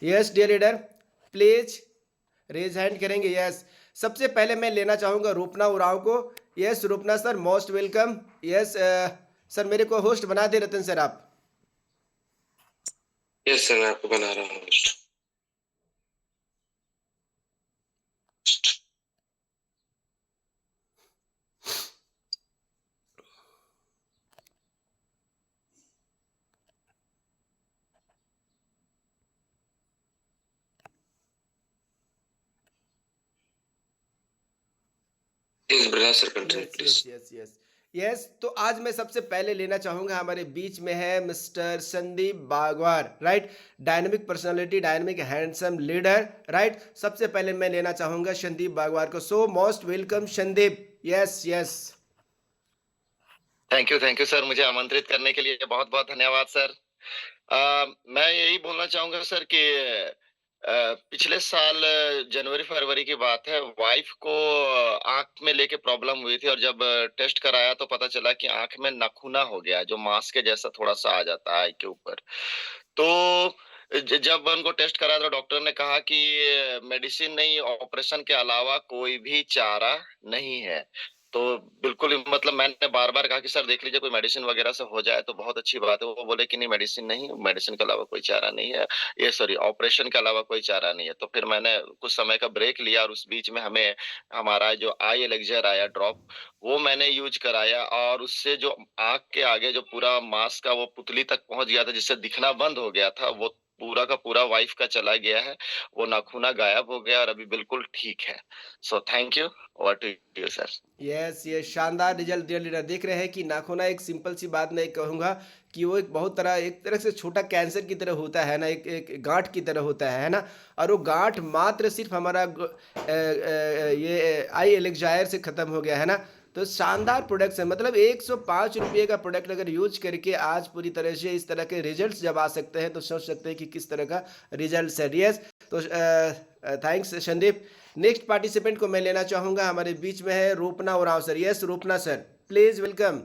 Yes dear leader, please raise hand करेंगे। Yes, सबसे पहले मैं लेना चाहूँगा रूपना उरांव को। Yes Rupna sir, most welcome. Yes sir, मेरे को होस्ट बना दे रतन सर आप। यस सर, मैं आपको बना रहा हूँ host। Yes brother sir, continue yes please. Yes yes yes yes, तो आज मैं सबसे पहले लेना चाहूंगा, हमारे बीच में है mister Sandeep Bagwar, right. Dynamic personality, dynamic handsome leader, right. सबसे पहले मैं लेना चाहूंगा संदीप बागवार को। So most welcome Sandeep. Yes yes. Thank you sir, मुझे आमंत्रित करने के लिए बहुत बहुत धन्यवाद सर। मैं यही बोलना चाहूंगा सर कि पिछले साल जनवरी फरवरी की बात है, वाइफ को आंख में लेके प्रॉब्लम हुई थी और जब टेस्ट कराया तो पता चला कि आंख में नखूना हो गया, जो मांस के जैसा थोड़ा सा आ जाता है आई के ऊपर। तो जब उनको टेस्ट कराया तो डॉक्टर ने कहा कि मेडिसिन नहीं, ऑपरेशन के अलावा कोई भी चारा नहीं है। तो बिल्कुल मतलब मैंने बार-बार कहा कि सर देख लीजिए कोई मेडिसिन वगैरह से हो जाए तो बहुत अच्छी बात है। वो बोले कि नहीं मेडिसिन नहीं, मेडिसिन के अलावा कोई चारा नहीं है। ये सॉरी ऑपरेशन के अलावा कोई चारा नहीं है। तो फिर मैंने कुछ समय का ब्रेक लिया और उस बीच में हमें हमारा जो आई एलेक्सर आया ड्रॉप, वो मैंने यूज़ कराया और उससे जो आँख के आगे जो पूरा मांस का वो पुतली तक पहुँच गया था जिससे दिखना बंद हो गया था, वो पूरा का पूरा वाइफ का चला गया है। वो नाखूना गायब हो गया और अभी बिल्कुल ठीक है। So thank you. Over to you sir. Yes ये शानदार रिजल्ट डियर लीडर। देख रहे हैं कि नाखूना एक सिंपल सी बात नहीं कहूँगा कि वो एक बहुत तरह, एक तरह से छोटा कैंसर की तरह होता है ना, एक एक गांठ की तरह होता है ना। और वो गांठ मात्र सिर्फ हमारा ये आई एलेक्जायर से ख़त्म हो गया है ना। तो शानदार प्रोडक्ट्स है, मतलब 105 रुपये का प्रोडक्ट अगर यूज करके आज पूरी तरह से इस तरह के रिजल्ट्स जब आ सकते हैं तो सोच सकते हैं कि किस तरह का रिजल्ट है। यस, तो थैंक्स संदीप। नेक्स्ट पार्टिसिपेंट को मैं लेना चाहूंगा, हमारे बीच में है Rupna Oraon sir. Yes Rupna sir, please welcome.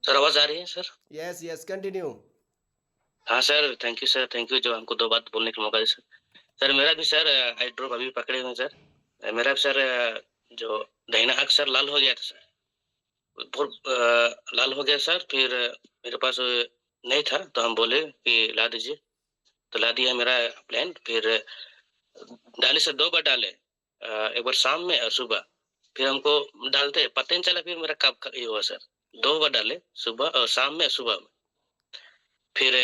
Sir आवाज आ रही है सर? Yes yes continue. हाँ सर, थैंक यू जो हमको 2 बात बोलने का मौका दिया सर। सर मेरा भी सर आई ड्रॉप अभी पकड़े हुए हैं सर। मेरा भी सर जो दाहिना आँख सर लाल हो गया था सर। बहुत लाल हो गया सर, फिर मेरे पास नहीं था तो हम बोले कि ला दीजिए, तो ला दिया मेरा प्लान। फिर डाले सर 2 बार डाले, एक बार शाम में और सुबह। फिर हमको डालते पता ही नहीं चला फिर मेरा कब ये हुआ सर। 2 बार डाले, सुबह और शाम में, सुबह में। फिर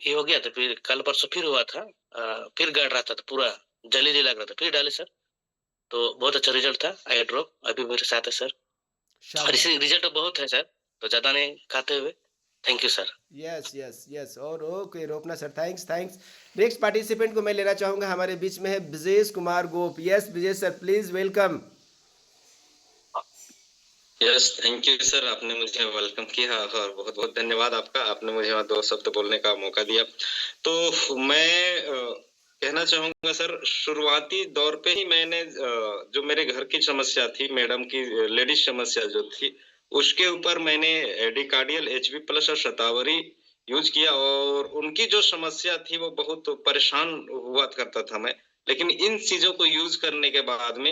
ये हो गया, तो फिर कल परसों फिर हुआ था। फिर गड़ रहा था तो पूरा जली लग रहा था, फिर डाले सर। तो बहुत अच्छा रिजल्ट था। आई ड्रॉप अभी मेरे साथ है सर। और शानदार। इसी रिजल्ट तो बहुत है सर, तो ज्यादा नहीं खाते हुए। Thank you sir. Yes yes yes, और okay Rupna sir, thanks thanks. Next participant को मैं लेना चाहूंगा, हमारे बीच में है Brajesh Kumar Gop. Yes Brajesh sir, please welcome. Yes thank you sir, आपने मुझे वेलकम किया और बहुत बहुत धन्यवाद आपका। आपने मुझे वहाँ 2 शब्द बोलने का मौका दिया। तो मैं कहना चाहूँगा सर, शुरुआती दौर पे ही मैंने जो मेरे घर की समस्या थी, मैडम की लेडीज समस्या जो थी, उसके ऊपर मैंने एडिकार्डियल एचबी प्लस और शतावरी यूज किया और उनकी जो समस्या थी वो बहुत परेशान हुआ करता था मैं। लेकिन इन चीजों को यूज करने के बाद में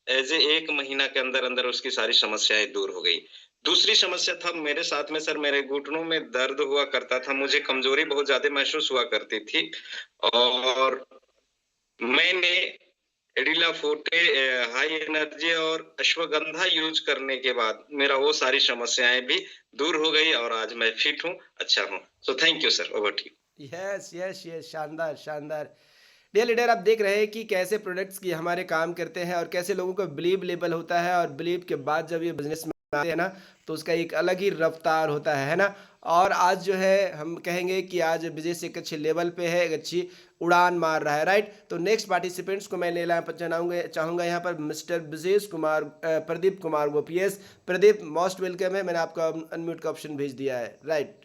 ऐसे 1 महीना के अंदर उसकी सारी समस्याएं दूर हो गई। दूसरी समस्या था मेरे साथ में सर, मेरे घुटनों में दर्द हुआ करता था, मुझे कमजोरी बहुत ज्यादा महसूस हुआ करती थी और मैंने एडिला फोर्टे हाई एनर्जी और अश्वगंधा यूज करने के बाद मेरा वो सारी समस्याएं भी दूर हो गई और आज मैं फिट हूँ, अच्छा हूँ। So thank you sir, over to you. Yes yes yes, शानदार शानदार। डियर लीडर, आप देख रहे हैं कि कैसे प्रोडक्ट्स की हमारे काम करते हैं और कैसे लोगों को बिलीव लेवल होता है, और बिलीव के बाद जब ये बिजनेस में आते हैं ना तो उसका एक अलग ही रफ्तार होता है ना। और आज जो है हम कहेंगे कि आज बिजनेस एक अच्छे लेवल पे है, एक अच्छी उड़ान मार रहा है, राइट। तो नेक्स्ट पार्टिसिपेंट्स को मैं लेना चाहूँगा यहाँ पर मिस्टर ब्रजेश कुमार प्रदीप कुमार गोपीएस। प्रदीप मोस्ट वेलकम है, मैंने आपको अनम्यूट का ऑप्शन भेज दिया है, राइट।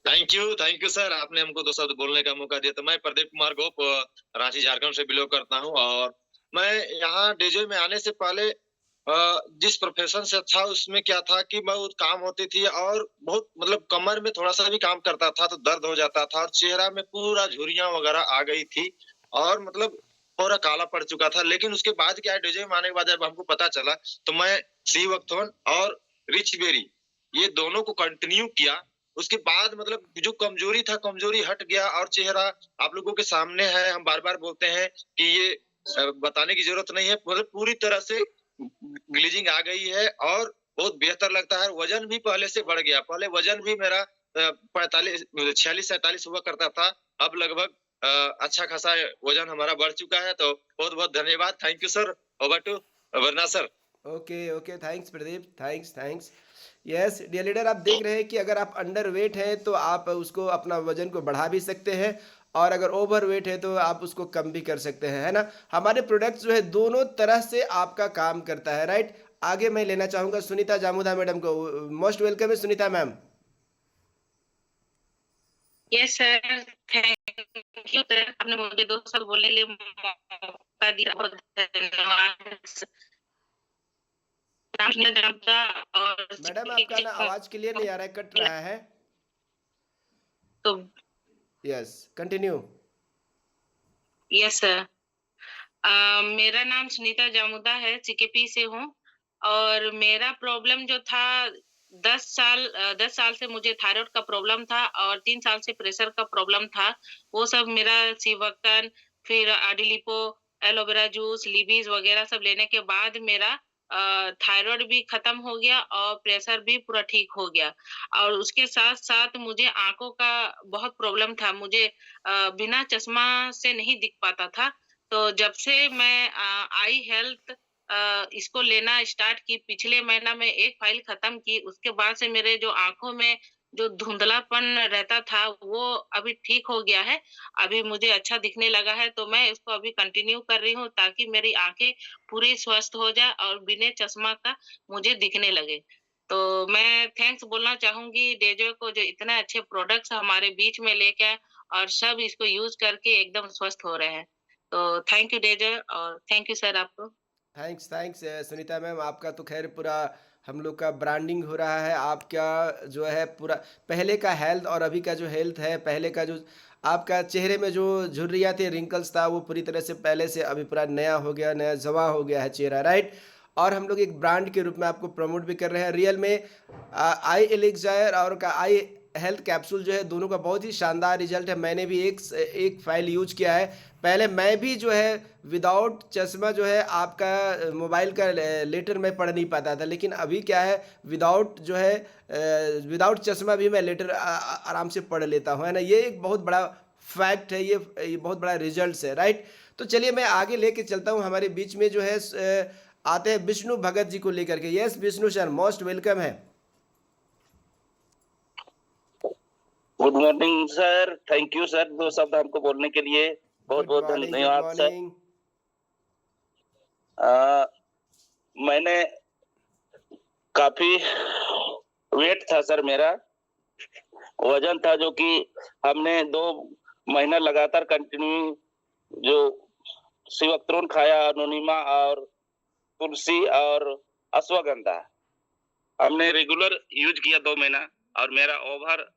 थैंक यू सर, आपने हमको 2 शब्द बोलने का मौका दिया। तो मैं प्रदीप कुमार गोप रांची झारखंड से बिलोंग करता हूँ और मैं यहाँ डीजे में आने से पहले जिस प्रोफेशन से था उसमें क्या था कि मैं वो काम होती थी और बहुत मतलब कमर में थोड़ा-सा भी काम करता था तो दर्द हो जाता था और चेहरा में पूरा झुर्रियाँ वगैरह आ गई थी और मतलब पूरा काला पड़ चुका था। लेकिन उसके बाद क्या है डीजे में आने के बाद जब हमको पता चला तो मैं सीवैक्थोन और रिच बेरी ये दोनों को कंटिन्यू किया। उसके बाद मतलब जो कमज़ोरी था, कमज़ोरी हट गया और चेहरा आप लोगों के सामने है। हम बार-बार बोलते हैं कि ये बताने की ज़रूरत नहीं है। मतलब पूरी तरह से ग्लेजिंग आ गई है और बहुत बेहतर लगता है। वज़न भी पहले से बढ़ गया। पहले वज़न भी मेरा 45 46-47 हुआ करता था। अब लगभग अच्छा खासा वज़न हमारा बढ़ चुका है। तो बहुत-बहुत धन्यवाद। Thank you sir. Over to Varna sir. Okay okay, thanks Pradeep, thanks thanks. Yes dear leader, आप देख रहे हैं कि अगर आप अंडर वेट हैं तो आप उसको अपना वजन को बढ़ा भी सकते हैं, और अगर ओवर वेट है तो आप उसको कम भी कर सकते हैं, है ना। हमारे प्रोडक्ट्स जो है दोनों तरह से आपका काम करता है, राइट। आगे मैं लेना चाहूँगा सुनीता जामुदा मैडम को। मोस्ट वेलकम है Sunita ma'am. Yes sir, thank you sir, आपने मुझे 2 शब्द बोलने के लिए मौका दिया, बहुत धन्यवाद। नाम सुनीता जामुदा और मैडम आपका ना आवाज़ क्लियर नहीं आ रहा है, कट रहा है। तो यस कंटिन्यू। यस सर, मेरा नाम सुनीता जामुदा है, सीकेपी से हूँ और मेरा प्रॉब्लम जो था 10 साल से मुझे थायराइड का प्रॉब्लम था और 3 साल से प्रेशर का प्रॉब्लम था। वो सब मेरा सीवक्तन, फिर आडिलिपो, एलोवेरा जूस, लिबीज़ वगैरह सब लेने के बाद मेरा थायराइड भी खत्म हो गया और प्रेशर भी पूरा ठीक हो गया। और उसके साथ-साथ मुझे आँखों का बहुत प्रॉब्लम था। मुझे बिना चश्मा से नहीं दिख पाता था। तो जब से मैं आई हेल्थ इसको लेना स्टार्ट की, पिछले महीना में एक फाइल खत्म की, उसके बाद से मेरे जो आँखों में जो धुंधलापन रहता था, वो अभी ठीक हो गया है। अभी मुझे अच्छा दिखने लगा है, तो मैं इसको अभी कंटिन्यू कर रही हूँ ताकि मेरी आँखें पूरी स्वस्थ हो जाए और बिना चश्मा का मुझे दिखने लगे। तो मैं थैंक्स बोलना चाहूँगी डेज़ो को जो इतने अच्छे प्रोडक्ट्स हमारे बीच में लेके आए और सब इसको यूज़ करके एकदम स्वस्थ हो रहे हैं। तो थैंक यू डेज़ो और थैंक यू सर आपको। थैंक्स थैंक्स सुनीता मैम, आपका तो खैर पूरा हम लोग का ब्रांडिंग हो रहा है। आपका जो है पूरा पहले का हेल्थ और अभी का जो हेल्थ है, पहले का जो आपका चेहरे में जो झुर्रियाँ थी, रिंकल्स था, वो पूरी तरह से पहले से अभी पूरा नया हो गया, नया जवा हो गया है चेहरा, राइट। और हम लोग एक ब्रांड के रूप में आपको प्रमोट भी कर रहे हैं। रियल में आई एलिक्सायर और का आई हेल्थ कैप्सूल जो है, दोनों का बहुत ही शानदार रिजल्ट है। मैंने भी एक फाइल यूज किया है। पहले मैं भी जो है विदाउट चश्मा जो है आपका मोबाइल का लेटर मैं पढ़ नहीं पाता था, लेकिन अभी क्या है विदाउट जो है विदाउट चश्मा भी मैं लेटर आराम से पढ़ लेता हूँ, है ना। ये एक बहुत बड़ा फैक्ट है, ये बहुत बड़ा रिजल्ट है, राइट। तो चलिए मैं आगे लेके चलता हूँ। हमारे बीच में जो है आते हैं विष्णु भगत जी को लेकर के। Yes Vishnu sir, most welcome है। Good morning sir, thank you sir 2 शब्द हमको बोलने के लिए। बहुत गुड बहुत मॉर्निंग, गुड धन्यवाद सर। मॉर्निंग। मैंने काफी वेट था सर मेरा, वजन था जो कि हमने 2 महीना लगातार कंटिन्यू जो सीवैक्थोन खाया, अनोनिमा और तुलसी और अश्वगंधा हमने रेगुलर यूज किया 2 महीना और मेरा ओवर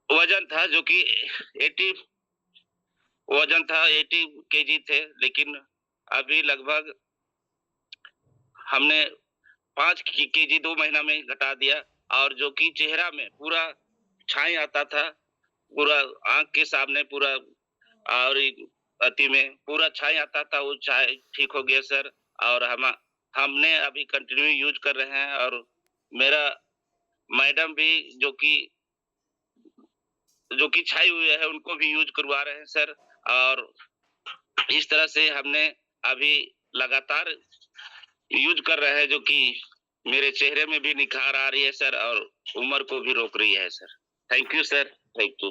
वजन था जो कि 80 वजन था, 80 केजी थे, लेकिन अभी लगभग हमने 5 केजी 2 महीना में घटा दिया। और जो कि चेहरा में पूरा छाई आता था, पूरा आँख के सामने पूरा और अति में पूरा छाई आता था, वो छाई ठीक हो गया सर। और हमने अभी कंटिन्यू यूज कर रहे हैं और मेरा मैडम भी जो कि छाई हुई है उनको भी यूज करवा रहे हैं सर। और इस तरह से हमने अभी लगातार यूज कर रहे हैं जो कि मेरे चेहरे में भी निखार आ रही है सर और उम्र को भी रोक रही है sir. Thank you sir, thank you.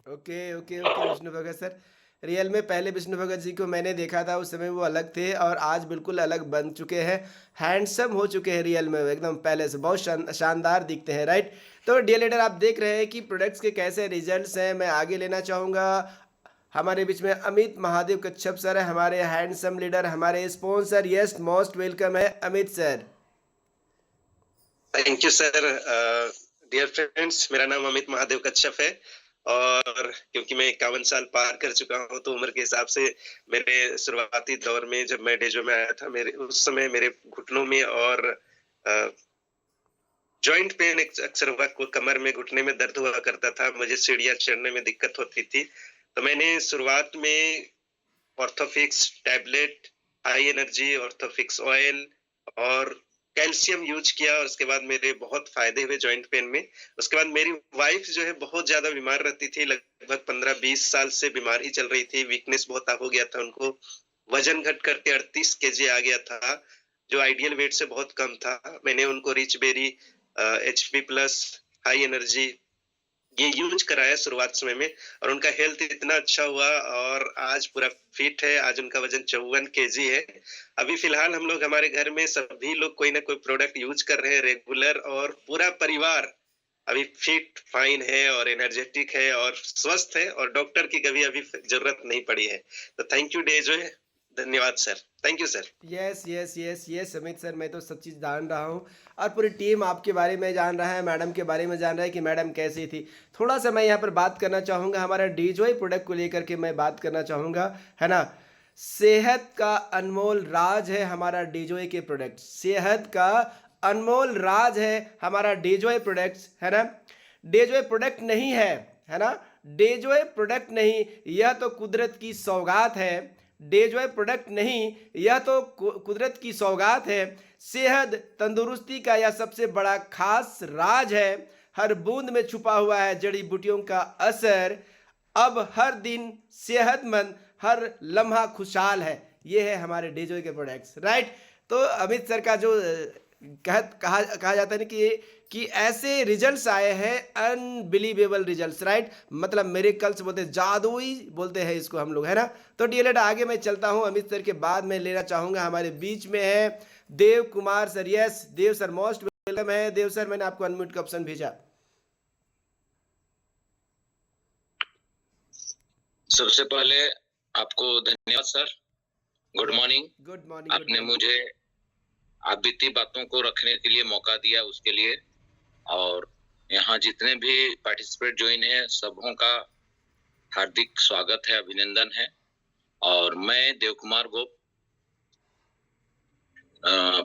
Okay okay okay Vishnu Bhagat sir, real में पहले विष्णु भगत जी को मैंने देखा था, उस समय वो अलग थे और आज बिल्कुल अलग बन चुके हैं, हैंडसम हो चुके हैं। रियल में एकदम पहले से बहुत शानदार दिखते हैं, राइट। तो डियर लीडर, आप देख रहे हैं कि प्रोडक्ट्स के कैसे रिजल्ट्स हैं। मैं आगे लेना चाहूँगा हमारे बीच में अमित महादेव कच्छप सर है, हमारे हैंडसम लीडर, हमारे स्पॉन्सर। यस, मोस्ट वेलकम है Amit sir. Thank you sir. Dear friends, मेरा नाम अमित महादेव कच्छप है और क्योंकि मैं 51 साल पार कर चुका हूं तो उम्र के हिसाब से मेरे शुरुआती दौर में जब मैं डेजो में आया था, मेरे उस समय मेरे घुटनों में और जॉइंट पेन अक्सर हुआ, कमर में घुटने में दर्द हुआ करता था, मुझे सीढ़ियां चढ़ने में दिक्कत होती थी। तो मैंने शुरुआत में ऑर्थोफिक्स टैबलेट, हाई एनर्जी, ऑर्थोफिक्स ऑयल और कैल्शियम यूज किया और उसके बाद मेरे बहुत फायदे हुए जॉइंट पेन में। उसके बाद मेरी वाइफ जो है बहुत ज्यादा बीमार रहती थी, लगभग 15-20 साल से बीमार ही चल रही थी, वीकनेस बहुत हो गया था उनको, वजन घट करके 38 केजी आ गया था, जो आइडियल वेट से बहुत कम था। मैंने उनको rich berry, HP plus, high energy ये यूज कराया शुरुआत समय में और उनका हेल्थ इतना अच्छा हुआ और आज पूरा फिट है। आज उनका वजन 54 केजी है। अभी फिलहाल हम लोग हमारे घर में सभी लोग कोई ना कोई प्रोडक्ट यूज कर रहे हैं रेगुलर और पूरा परिवार अभी फिट फाइन है और एनर्जेटिक है और स्वस्थ है और डॉक्टर की कभी अभी जरूरत नहीं पड़ी है। तो थैंक यू डेजो, धन्यवाद sir. Thank you sir. Yes yes yes yes Amit sir, मैं तो सब चीज़ जान रहा हूँ और पूरी टीम आपके बारे में जान रहा है, मैडम के बारे में जान रहा है कि मैडम कैसी थी। थोड़ा सा मैं यहाँ पर बात करना चाहूँगा, हमारा डीजोई प्रोडक्ट को लेकर के मैं बात करना चाहूँगा, है ना। सेहत का अनमोल राज है हमारा डीजोई के प्रोडक्ट, सेहत का अनमोल राज है हमारा डीजोई प्रोडक्ट्स, है ना। डीजोई प्रोडक्ट नहीं है ना, डीजोई प्रोडक्ट नहीं, यह तो कुदरत की सौगात है। डेजॉय प्रोडक्ट नहीं, यह तो कुदरत की सौगात है। सेहत तंदुरुस्ती का यह सबसे बड़ा खास राज है। हर बूंद में छुपा हुआ है जड़ी बूटियों का असर। अब हर दिन सेहतमंद, हर लम्हा खुशहाल है। ये है हमारे डेजॉय के प्रोडक्ट्स, राइट। तो अमित सर का जो कहा जाता है ना कि ऐसे रिजल्ट्स आए हैं, अनबिलीवेबल रिजल्ट्स, राइट। मतलब मेरे कल्स बोलते हैं, जादुई बोलते हैं इसको हम लोग, है ना। तो डीएलएड आगे मैं चलता हूं अमित सर के बाद मैं लेना चाहूंगा, हमारे बीच में है देव कुमार सर। यस देव सर, मोस्ट वेलकम है देव सर, मैंने आपको अनम्यूट का ऑप्शन भेजा। सबसे पहले आपको धन्यवाद sir. Good morning. Good morning. आपने मुझे आप बीती बातों को रखने के लिए मौका दिया, उसके लिए। और यहाँ जितने भी पार्टिसिपेट ज्वाइन है सबों का हार्दिक स्वागत है, अभिनंदन है। और मैं देव कुमार गोप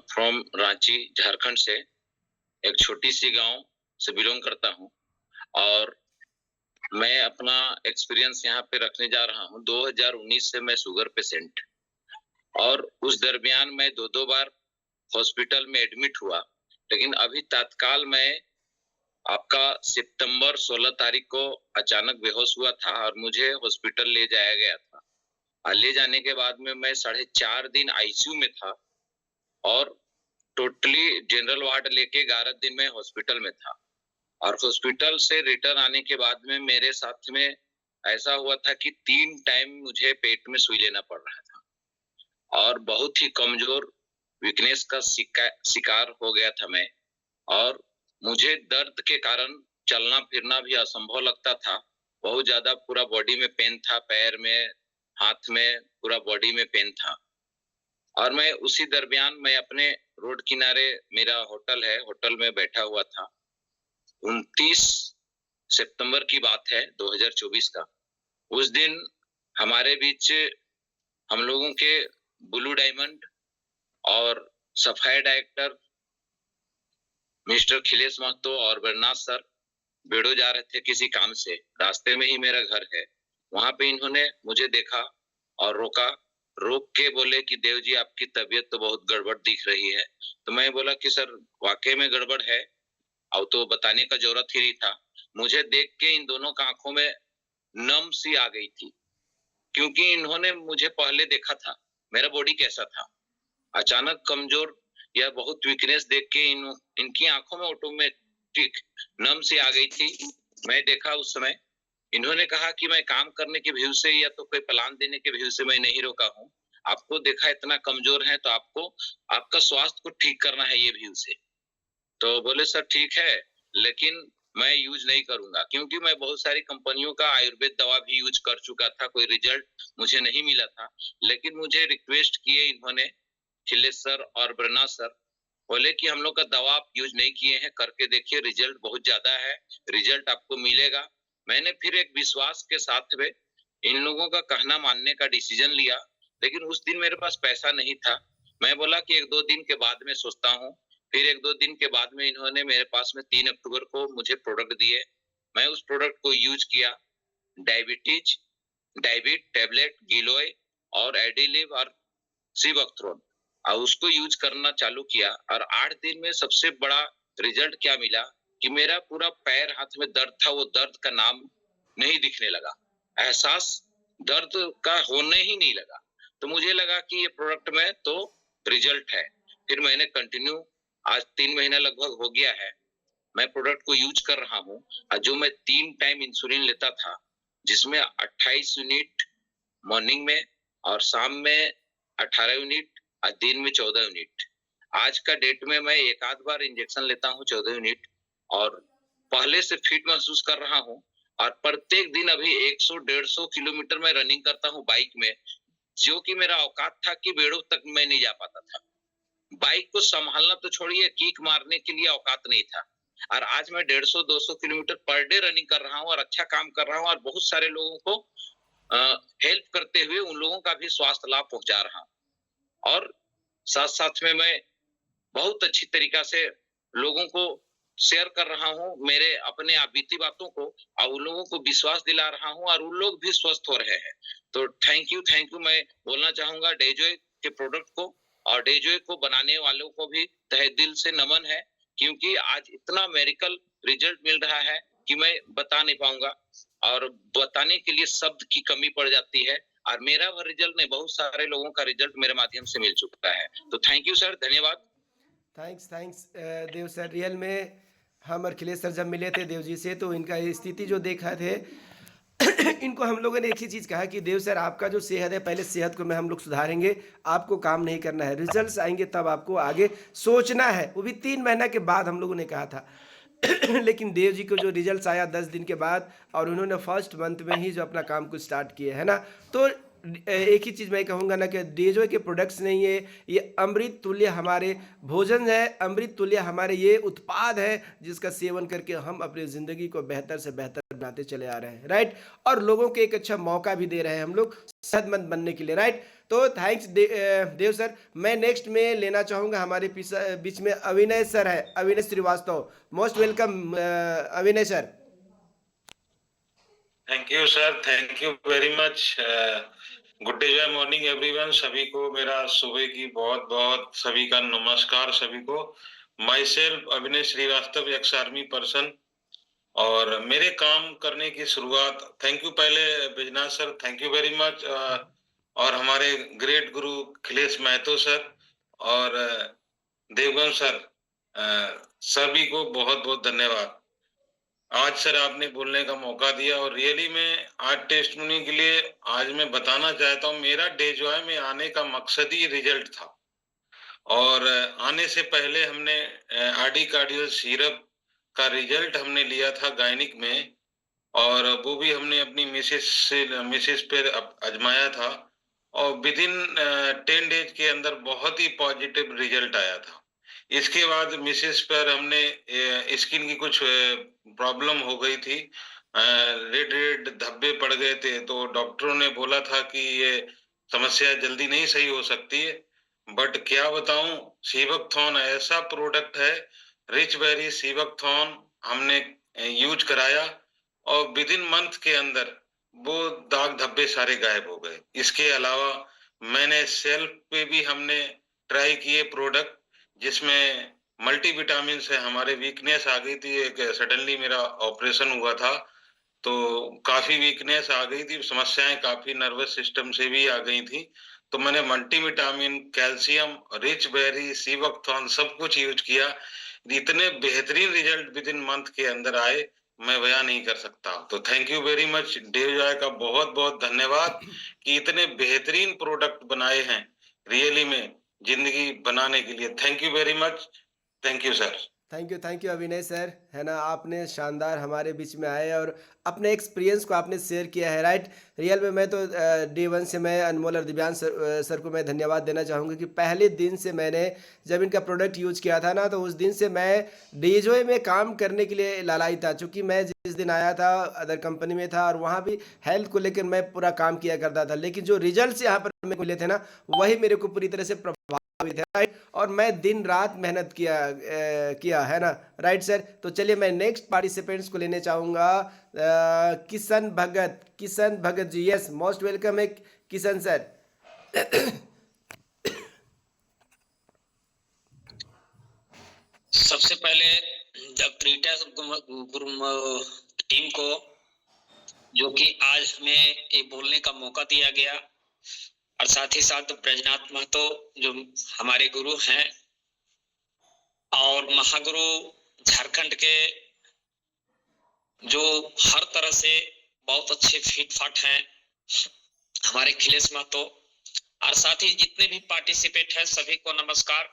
फ्रॉम रांची झारखंड से एक छोटी सी गांव से बिलोंग करता हूं और मैं अपना एक्सपीरियंस यहाँ पे रखने जा रहा हूँ। 2019 से मैं शुगर पेशेंट और उस दरमियान मैं 2 बार हॉस्पिटल में एडमिट हुआ, लेकिन अभी तत्काल मैं आपका सितंबर 16 तारीख को अचानक बेहोश हुआ था और मुझे हॉस्पिटल ले जाया गया था। और ले जाने के बाद में मैं 4.5 दिन आईसीयू में था और टोटली जनरल वार्ड लेके 11 दिन में हॉस्पिटल में था। और हॉस्पिटल से रिटर्न आने के बाद में मेरे साथ में ऐसा हुआ था कि 3 टाइम मुझे पेट में सुई लेना पड़ रहा था और बहुत ही कमजोर वीकनेस का शिकार हो गया था मैं। और मुझे दर्द के कारण चलना फिरना भी असंभव लगता था, बहुत ज्यादा पूरा बॉडी में पेन था, पैर में, हाथ में, पूरा बॉडी में पेन था। और मैं उसी दरमियान मैं अपने रोड किनारे, मेरा होटल है, होटल में बैठा हुआ था। 29 सितंबर की बात है 2024 का। उस दिन हमारे बीच हम लोगों के ब्लू डायमंड और सफाई डायरेक्टर मिस्टर खिलेश महतो और बरनाथ सर बेड़ो जा रहे थे किसी काम से। रास्ते में ही मेरा घर है, वहां पे इन्होंने मुझे देखा और रोक के बोले कि देव जी आपकी तबीयत तो बहुत गड़बड़ दिख रही है। तो मैं बोला कि सर वाकई में गड़बड़ है, और तो बताने का जरूरत ही नहीं था। मुझे देख के इन दोनों का आंखों में नम सी आ गई थी, क्योंकि इन्होंने मुझे पहले देखा था मेरा बॉडी कैसा था। अचानक कमजोर या बहुत वीकनेस देख के इनकी आंखों में ऑटोमेटिक नम सी आ गई थी। मैं देखा उस समय, इन्होंने कहा कि मैं काम करने के व्यू से या तो कोई प्लान देने के व्यू से मैं नहीं रोका हूँ, आपको देखा इतना कमजोर है तो आपको आपका स्वास्थ्य को ठीक करना है ये व्यू से। तो बोले सर ठीक है, लेकिन मैं यूज नहीं करूंगा, क्योंकि मैं बहुत सारी कंपनियों का आयुर्वेद दवा भी यूज कर चुका था, कोई रिजल्ट मुझे नहीं मिला था। लेकिन मुझे रिक्वेस्ट किए इन्होंने, खिलेश सर और ब्रना सर, बोले कि हम लोग का दवा आप यूज नहीं किए हैं, करके देखिए, रिजल्ट बहुत ज्यादा है, रिजल्ट आपको मिलेगा। मैंने फिर एक विश्वास के साथ में इन लोगों का कहना मानने का डिसीजन लिया। लेकिन उस दिन मेरे पास पैसा नहीं था। मैं बोला कि 1-2 दिन के बाद में सोचता हूँ। फिर 1-2 दिन के बाद में इन्होंने मेरे पास में 3 अक्टूबर को मुझे प्रोडक्ट दिए। मैं उस प्रोडक्ट को यूज किया। डायबिटीज, डायबिट टैबलेट, गिलोय और एडिलिव और सिवक्थ्रोन, और उसको यूज करना चालू किया। और 8 दिन में सबसे बड़ा रिजल्ट क्या मिला कि मेरा पूरा पैर हाथ में दर्द था, वो दर्द का नाम नहीं दिखने लगा, एहसास दर्द का होने ही नहीं लगा। तो मुझे लगा कि ये प्रोडक्ट में तो रिजल्ट है। फिर मैंने कंटिन्यू, आज 3 महीना लगभग हो गया है, मैं प्रोडक्ट को यूज कर रहा हूँ। और जो मैं 3 टाइम इंसुलिन लेता था, जिसमें 28 यूनिट मॉर्निंग में और शाम में 18 यूनिट और दिन में 14 यूनिट, आज का डेट में मैं एक आध बार इंजेक्शन लेता हूँ 14 यूनिट, और पहले से फिट महसूस कर रहा हूँ। और प्रत्येक दिन अभी 100-150 किलोमीटर में रनिंग करता हूँ बाइक में, जो कि मेरा औकात था कि बेड़ों तक मैं नहीं जा पाता था। बाइक को संभालना तो छोड़िए, किक मारने के लिए औकात नहीं था। और आज मैं 150-200 किलोमीटर पर डे रनिंग कर रहा हूँ और अच्छा काम कर रहा हूँ, और बहुत सारे लोगों को हेल्प करते हुए उन लोगों का भी स्वास्थ्य लाभ पहुंचा रहा हूँ। और साथ साथ में मैं बहुत अच्छी तरीका से लोगों को शेयर कर रहा हूँ मेरे अपने बीती बातों को, और उन लोगों को विश्वास दिला रहा हूँ, और उन लोग भी स्वस्थ हो रहे हैं। तो थैंक यू मैं बोलना चाहूंगा डेजोय के प्रोडक्ट को, और डेजोय को बनाने वालों को भी तहे दिल से नमन है, क्योंकि आज इतना मेडिकल रिजल्ट मिल रहा है कि मैं बता नहीं पाऊंगा, और बताने के लिए शब्द की कमी पड़ जाती है। और मेरा रिजल्ट नहीं, बहुत सारे लोगों का रिजल्ट मेरे माध्यम से मिल चुका है। तो थैंक यू सर, धन्यवाद। Thanks Dev sir. रियल में हम और अखिलेश सर जब मिले थे देव जी से, तो इनका स्थिति जो देखा थे इनको हम लोगों ने एक ही चीज़ कहा कि देव सर, आपका जो सेहत है, पहले सेहत को हम लोग सुधारेंगे, आपको काम नहीं करना है, रिजल्ट्स आएंगे तब आपको आगे सोचना है। वो भी 3 महीना के बाद हम लोगों ने कहा था। लेकिन देव जी को जो रिजल्ट्स आया 10 दिन के बाद, और उन्होंने फर्स्ट मंथ में ही जो अपना काम को स्टार्ट किया है ना, तो एक ही चीज़ मैं कहूँगा ना कि डेजो के प्रोडक्ट्स नहीं है, ये अमृत तुल्य हमारे भोजन है, अमृत तुल्य हमारे ये उत्पाद है, जिसका सेवन करके हम अपनी ज़िंदगी को बेहतर से बेहतर बनाते चले आ रहे हैं, राइट। और लोगों को एक अच्छा मौका भी दे रहे हैं हम लोग सेहतमंद बनने के लिए, राइट। तो थैंक्स देव सर। मैं नेक्स्ट में लेना चाहूँगा, हमारे बीच में अविनय सर है, Avinay Shrivastava. Most welcome Avinay sir. Thank you sir, thank you very much. Good day, जय मॉर्निंग एवरीवन। सभी को मेरा सुबह की बहुत बहुत सभी का नमस्कार। सभी को myself Avinay Shrivastava, ex army person, और मेरे काम करने की शुरुआत, थैंक यू पहले Baijnath sir, thank you very much, और हमारे ग्रेट गुरु अखिलेश महतो सर और देवगन सर, सभी को बहुत बहुत धन्यवाद। आज सर आपने बोलने का मौका दिया, और रियली में आज टेस्टमोनी के लिए आज मैं बताना चाहता हूँ, मेरा डेजॉय में आने का मकसद ही रिजल्ट था। और आने से पहले हमने आरडी कार्डियल सिरप का रिजल्ट हमने लिया था गायनिक में, और वो भी हमने अपनी मिसेस पे आजमाया था, और विद इन 10 डेज के अंदर बहुत ही पॉजिटिव रिजल्ट आया था। इसके बाद मिसेस पर हमने स्किन की कुछ प्रॉब्लम हो गई थी, रेड रेड धब्बे पड़ गए थे, तो डॉक्टरों ने बोला था कि ये समस्या जल्दी नहीं सही हो सकती है। बट क्या बताऊं, सीवकथॉन ऐसा प्रोडक्ट है, रिच बेरी सीवकथॉन हमने यूज कराया, और विद इन मंथ के अंदर वो दाग धब्बे सारे गायब हो गए। इसके अलावा मैंने सेल्फ पे भी हमने ट्राई किए प्रोडक्ट, जिसमें मल्टी विटामिन से हमारे वीकनेस आ गई थी। एक सडनली मेरा ऑपरेशन हुआ था, तो काफी वीकनेस आ गई थी, समस्याएं काफी नर्वस सिस्टम से भी आ गई थी। तो मैंने मल्टीविटामिन, कैल्शियम, रिच बेरी, सीवकथॉन सब कुछ यूज किया। इतने बेहतरीन रिजल्ट विद इन मंथ के अंदर आए, मैं बयान नहीं कर सकता। तो थैंक यू वेरी मच डेवजॉय का बहुत बहुत धन्यवाद कि इतने बेहतरीन प्रोडक्ट बनाए हैं रियली में जिंदगी बनाने के लिए। Thank you very much, thank you sir. Thank you Avinay sir, है ना। आपने शानदार हमारे बीच में आए और अपने एक्सपीरियंस को आपने शेयर किया है, राइट। रियल में मैं तो डे वन से मैं अनमोल और दिव्यांश सर को मैं धन्यवाद देना चाहूँगा कि पहले दिन से मैंने जब इनका प्रोडक्ट यूज किया था ना, तो उस दिन से मैं डीजोए में काम करने के लिए लालाई था। चूँकि मैं जिस दिन आया था अदर कंपनी में था और वहाँ भी हेल्थ को लेकर मैं पूरा काम किया करता था, लेकिन जो रिजल्ट यहाँ पर मेरे को मिले थे ना, वही मेरे को पूरी तरह से प्रभावित है, राइट। और मैं दिन रात मेहनत किया है ना, राइट सर। तो चलिए मैं नेक्स्ट पार्टिसिपेंट्स को लेने चाहूँगा। Kishan Bhagat ji, yes, most welcome है किशन सर। सबसे पहले जब ट्रीटा टीम को जो कि आज हमें ये बोलने का मौका दिया गया, और साथ ही साथ ब्रजनाथ महतो जो हमारे गुरु हैं और महागुरु झारखंड के, जो हर तरह से बहुत अच्छे फिट फाट हैं, हमारे खिलेश महतो, और साथ ही जितने भी पार्टिसिपेट हैं सभी को नमस्कार,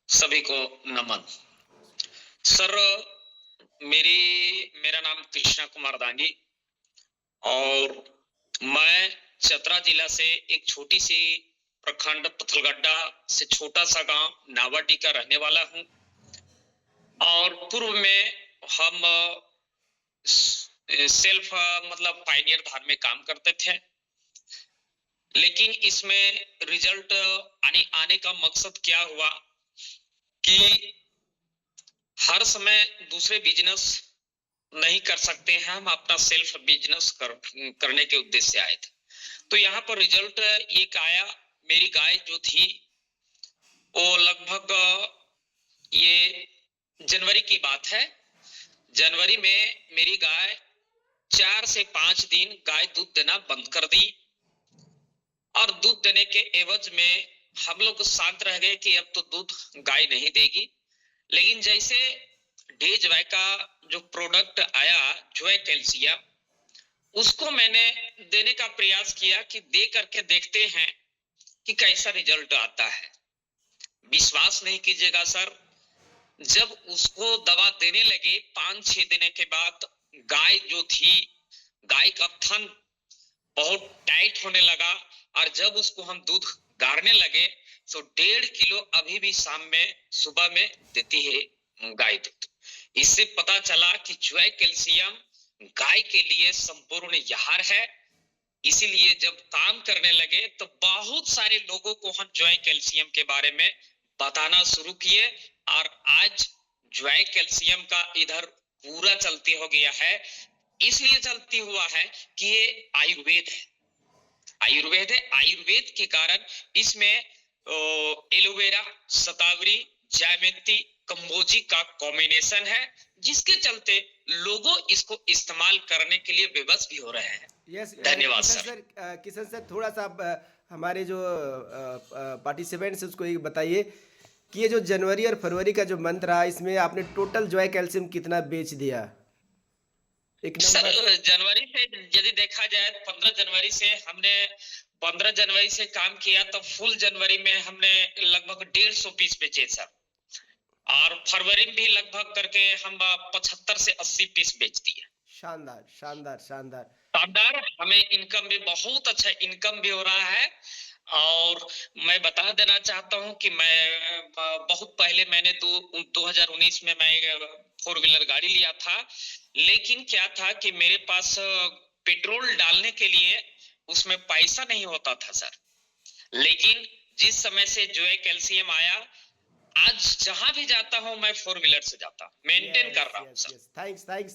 सभी को नमन। सर मेरा नाम कृष्णा कुमार दांगी और मैं चतरा जिला से एक छोटी सी प्रखंड पथलगड्डा से छोटा सा गांव नावाडी का रहने वाला हूं। और पूर्व में हम सेल्फ मतलब पायनियर धाम में काम करते थे, लेकिन इसमें रिजल्ट आने का मकसद क्या हुआ कि हर समय दूसरे बिजनेस नहीं कर सकते हैं, हम अपना सेल्फ बिजनेस करने के उद्देश्य से आए थे। तो यहाँ पर रिजल्ट एक आया, मेरी गाय जो थी वो लगभग ये जनवरी की बात है, जनवरी में मेरी गाय 4 से 5 दिन गाय दूध देना बंद कर दी, और दूध देने के एवज में हम लोग शांत रह गए कि अब तो दूध गाय नहीं देगी। लेकिन जैसे डेजवाय का जो प्रोडक्ट आया जोय कैल्शियम, उसको मैंने देने का प्रयास किया कि दे करके देखते हैं कि कैसा रिजल्ट आता है। विश्वास नहीं कीजिएगा सर, जब उसको दवा देने लगे 5-6 दिन के बाद गाय जो थी, गाय का थन बहुत टाइट होने लगा, और जब उसको हम दूध गारने लगे तो 1.5 किलो अभी भी शाम में सुबह में देती है गाय दूध। इससे पता चला कि जोय कैल्शियम गाय के लिए संपूर्ण आहार है। इसीलिए जब काम करने लगे तो बहुत सारे लोगों को हम जोय कैल्शियम के बारे में बताना शुरू किए, और आज जोय कैल्शियम का इधर पूरा चलती हो गया है। इसलिए चलती हुआ है कि ये आयुर्वेद है, आयुर्वेद के कारण इसमें एलोवेरा, शतावरी, जायमती, कंबोजी का कॉम्बिनेशन है, जिसके चलते लोगों इसको इस्तेमाल करने के लिए विवश भी हो रहे हैं। यस, धन्यवाद सर। किशन सर थोड़ा सा हमारे जो पार्टिसिपेंट्स उसको ये बताइए कि ये जो जनवरी और फरवरी का जो मंथ रहा, इसमें आपने टोटल जोय कैल्शियम कितना बेच दिया? एक सर जनवरी से यदि देखा जाए 15 जनवरी से हमने 15 जनवरी से काम किया, तो फुल जनवरी में हमने लगभग 150 पीस बेचे सर, और फरवरी में भी लगभग करके हम 75 से 80 पीस बेच दिए। शानदार शानदार शानदार शानदार। हमें इनकम भी बहुत अच्छा इनकम भी हो रहा है। और मैं बता देना चाहता हूं कि मैं बहुत पहले मैंने 2019 में मैं 4 व्हीलर गाड़ी लिया था, लेकिन क्या था कि मेरे पास पेट्रोल डालने के लिए उसमें पैसा नहीं होता था सर। लेकिन जिस समय से जोय कैल्शियम आया, आज जहां भी जाता हूं मैं 4 व्हीलर से जाता, मेंटेन कर रहा हूं सर।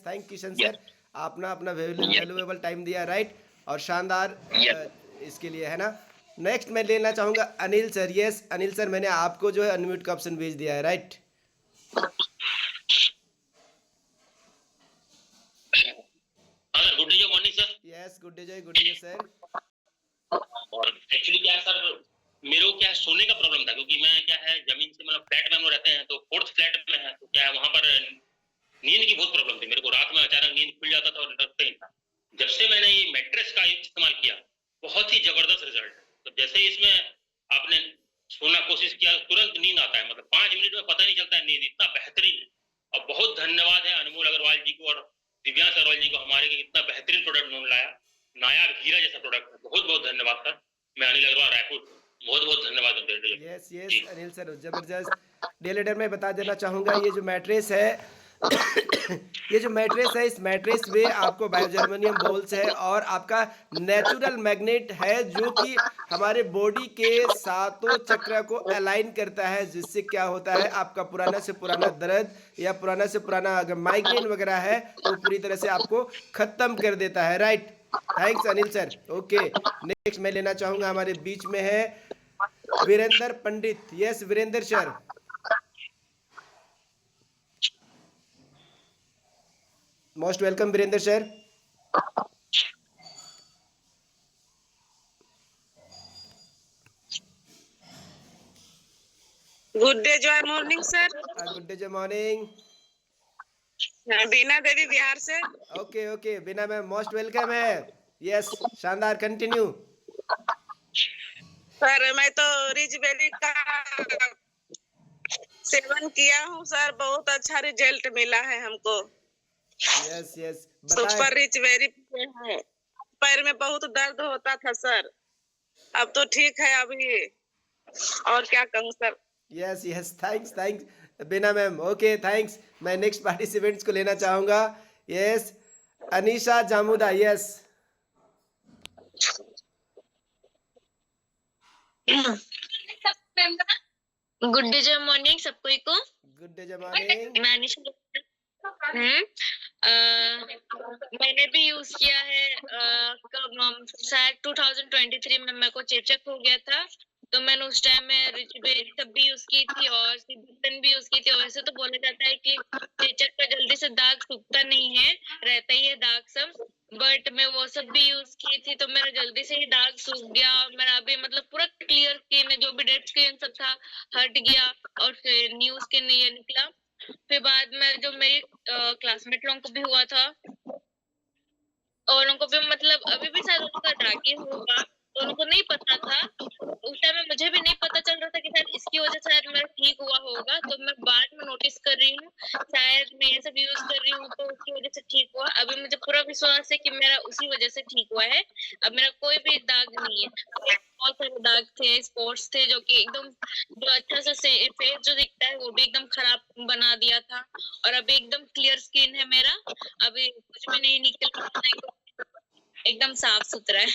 थैंक किशन सर, आपने अपना वैल्यूएबल टाइम दिया, राइट, और शानदार इसके लिए, है ना। नेक्स्ट मैं लेना चाहूंगा Anil sir. Yes Anil sir, मैंने आपको जो है अनम्यूट का ऑप्शन भेज दिया है, right. Good day morning sir. Yes good day sir. और एक्चुअली क्या है सर, मेरे को क्या है, सोने का प्रॉब्लम था, क्योंकि मैं क्या है जमीन से मतलब फ्लैट में हम रहते हैं, तो 4th फ्लैट में है, तो क्या है वहां पर नींद की बहुत प्रॉब्लम थी। मेरे को रात में अचानक नींद खुल जाता था और डरते ही था। जब से मैंने ये मैट्रेस का इस्तेमाल किया, बहुत ही जबरदस्त रिजल्ट है। तो जैसे इसमें आपने सोना कोशिश किया, तुरंत नींद आता है, मतलब 5 मिनट में पता नहीं चलता है, नींद इतना बेहतरीन है। दिव्यांश अग्रवाल जी को हमारे लिए इतना बेहतरीन प्रोडक्ट उन्होंने लाया, नायाब हीरा जैसा प्रोडक्ट। बहुत बहुत धन्यवाद सर। मैं अनिल अग्रवाल, रायपुर। बहुत बहुत धन्यवाद। यस यस अनिल सर, जबरदस्त। डे लीडर में बता देना चाहूँगा, ये जो मैट्रेस है ये जो मैट्रेस है, इस मैट्रेस में आपको बायोजर्मेनियम बोल्स है और आपका नेचुरल मैग्नेट है, जो कि हमारे बॉडी के सातों चक्र को अलाइन करता है, जिससे क्या होता है, आपका पुराना से पुराना दर्द या पुराना से पुराना अगर माइग्रेन वगैरह है तो पूरी तरह से आपको खत्म कर देता है। Right, thanks Anil sir. Okay, next मैं लेना चाहूँगा, हमारे बीच में है Virendra Pandit. Yes Virendra sir. Most welcome Virendra sir. Good day joy morning sir. Good day जय मॉर्निंग। बीना देवी बिहार से। Okay okay Beena ma'am, most welcome है। यस, शानदार, कंटिन्यू। सर मैं तो रिजबेरी का सेवन किया हूँ सर, बहुत अच्छा रिजल्ट मिला है हमको। यस यस, सुपर रिजबेरी है। पैर में बहुत दर्द होता था सर, अब तो ठीक है अभी, और क्या कहूँ sir. Yes yes, thanks thanks Beena ma'am. Okay thanks. मैं नेक्स्ट पार्टिसिपेंट्स को लेना चाहूंगा। Yes, Anisha Jamuda. Yes good day जय मॉर्निंग सबको को। गुड डे जय मॉर्निंग। मैं अनीशा मैंने भी यूज किया है कब शायद 2023 में मेरे को चेचक हो गया था, तो मैंने उस टाइम में रिजबेरी तब भी यूज की थी और सिबुटन भी यूज की थी। वैसे तो बोला जाता है कि चेचक का जल्दी से दाग सूखता नहीं है, रहता ही है दाग सब, बट मैं वो सब भी यूज की थी तो मेरा जल्दी से ही दाग सूख गया और मेरा अभी मतलब पूरा क्लियर स्किन है, जो भी डेड स्किन सब था हट गया और फिर न्यू स्किन ये निकला। फिर बाद में जो मेरी क्लासमेट लोगों को भी हुआ था और उनको भी मतलब अभी भी शायद उनका डार्की होगा, तो उनको नहीं पता था उस टाइम में, मुझे भी नहीं पता चल रहा था कि शायद इसकी वजह से शायद मेरा ठीक हुआ होगा। तो मैं बाद में नोटिस कर रही हूँ शायद मैं ये सब यूज कर रही हूँ तो उसकी वजह से ठीक हुआ। अभी मुझे पूरा विश्वास है कि मेरा उसी वजह से ठीक हुआ है। अब मेरा कोई भी दाग नहीं है, बहुत सारे दाग थे, स्पॉट्स थे जो कि एकदम जो अच्छा से फेस जो दिखता है वो भी एकदम खराब बना दिया था, और अभी एकदम क्लियर स्किन है मेरा, अभी कुछ भी नहीं निकल रहा है, एकदम साफ सुथरा है।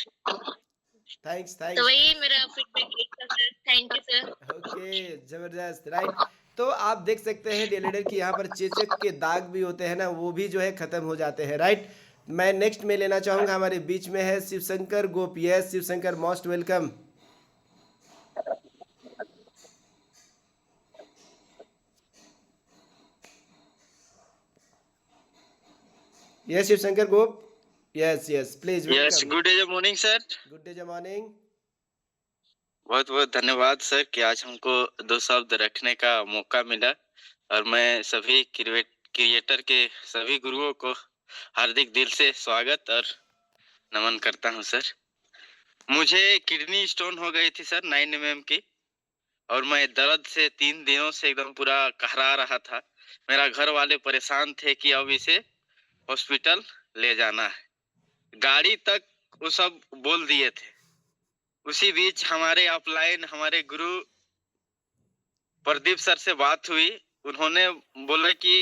थैंक्स तो थैंक्स। वही मेरा फीडबैक था sir. Thank you sir. Okay, जबरदस्त। राइट, तो आप देख सकते हैं डे लीडर की यहाँ पर चेचक के दाग भी होते हैं ना, वो भी जो है खत्म हो जाते हैं। राइट, मैं नेक्स्ट में लेना चाहूंगा, हमारे बीच में है Shivshankar Gop. Yes Shivshankar, most welcome. Yes Shivshankar Gop. Yes yes, please. Yes, good day morning sir. Good day जय मॉर्निंग। बहुत बहुत धन्यवाद सर कि आज हमको दो शब्द रखने का मौका मिला, और मैं सभी क्रिएटर के सभी गुरुओं को हार्दिक दिल से स्वागत और नमन करता हूं सर। मुझे किडनी स्टोन हो गई थी सर 9 mm की, और मैं दर्द से 3 दिनों से एकदम पूरा कहरा रहा था। मेरा घर वाले परेशान थे कि अब इसे हॉस्पिटल ले जाना है, गाड़ी तक वो सब बोल दिए थे। उसी बीच हमारे अपलाइन हमारे गुरु प्रदीप सर से बात हुई, उन्होंने बोला कि